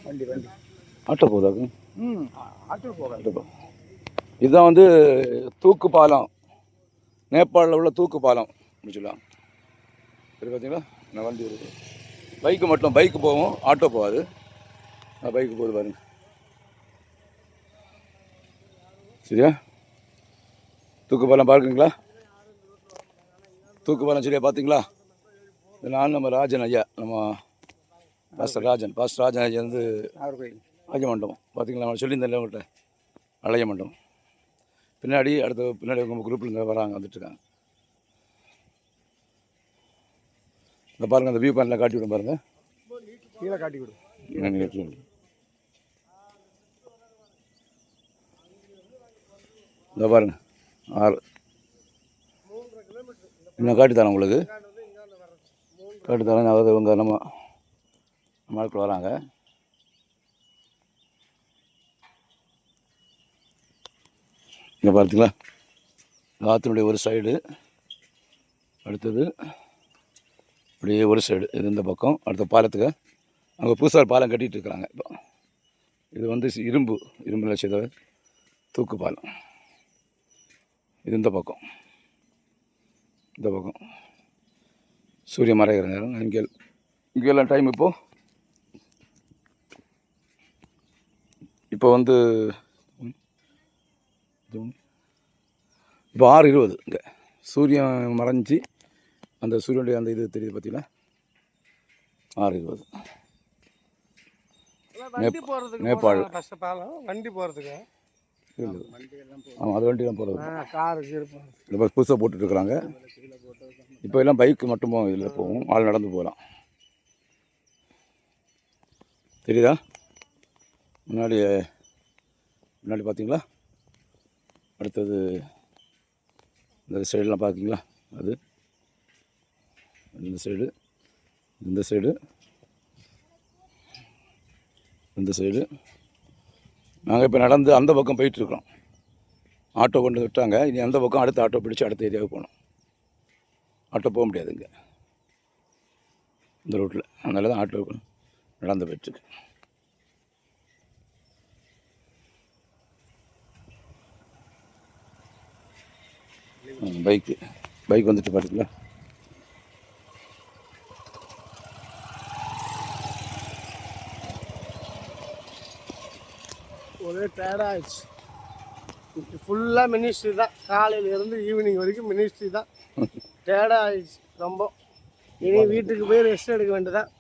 வண்டி வண்டி auto போதாக்கு. Auto போகாது. இதுதான் வந்து தூக்கு பாலம், நேபாளில் உள்ள தூக்கு பாலம் அப்படின்னு சொல்லலாம். சரி பார்த்தீங்களா, நான் வண்டி இருக்குது. பைக்கு மட்டும், பைக்கு போகும், ஆட்டோ போகாது. பைக்கு போகுது பாருங்க. சரியா, தூக்கு பாலம் பார்க்குறீங்களா? தூக்கு பாலம் சரியா பார்த்தீங்களா? இதனால் நம்ம ராஜன் ஐயா, நம்ம பாஸ்டர் ராஜன் ஐயா வந்து அழகிய மண்டபம் பார்த்தீங்களா? நம்ம சொல்லியிருந்தேன் உங்கள்கிட்ட, அழகிய மண்டபம். பின்னாடி பின்னாடி உங்கள் குரூப்பில் இருந்து வராங்க, வந்துட்டுருக்காங்க. இந்த பாருங்கள், அந்த வியூ பாயிண்ட்லாம் காட்டி விடும் பாருங்கள். கீழே காட்டி விடும். இந்த பாருங்கள், 6 இன்னும் காட்டித்தரேன் உங்களுக்கு, காட்டித்தரேன். அதாவது இவங்க நம்ம ஆட்கள் வராங்க. இங்கே பார்த்தீங்களா, ஆற்றினுடைய ஒரு சைடு, அடுத்தது அப்படியே ஒரு சைடு, இது இந்த பக்கம். அடுத்த பாலத்துக்கு அங்கே புதுசாக பாலம் கட்டிகிட்டு இருக்கிறாங்க. இப்போ இது வந்து இரும்பில் செய்த தூக்கு பாலம். இது இந்த பக்கம் சூரிய மறைகிற நேரம். இங்கெல்லாம் டைம் இப்போ வந்து இப்போ 6:20. இங்கே சூரியன் மறைஞ்சி அந்த சூரியனுடைய அந்த இது தெரியுது பார்த்தீங்களா, 6:20. நேபாள் வண்டி போகிறதுக்கு. ஆமாம், அது வண்டிலாம் போகிறது. காரு புதுசாக போட்டுட்ருக்குறாங்க. இப்போ எல்லாம் பைக்கு மட்டும் இதில் போகும், ஆள் நடந்து போகலாம். தெரியுதா? முன்னாடி பார்த்தீங்களா? அடுத்தது இந்த சைடெலாம் பார்த்தீங்களா? அது இந்த சைடு, இந்த சைடு. நாங்கள் இப்போ நடந்து அந்த பக்கம் போயிட்டுருக்கோம். ஆட்டோ கொண்டு விட்டாங்க. இனி அந்த பக்கம் அடுத்த ஆட்டோ பிடிச்சி அடுத்த ஏரியாவுக்கு போகணும். ஆட்டோ போக முடியாது இங்கே இந்த ரூட்டில், அதனால தான் ஆட்டோ நடந்து போயிட்டுருக்கு. பைக் வந்துட்டு பார்த்தீங்களா? ஒரே டயர்டாகிடுச்சு. இப்போ ஃபுல்லாக மினிஸ்ட்ரி தான், காலையிலேருந்து ஈவினிங் வரைக்கும் மினிஸ்ட்ரி தான். டயர்டாகிடுச்சு ரொம்ப. இனி வீட்டுக்கு போய் ரெஸ்ட் எடுக்க வேண்டியதான்.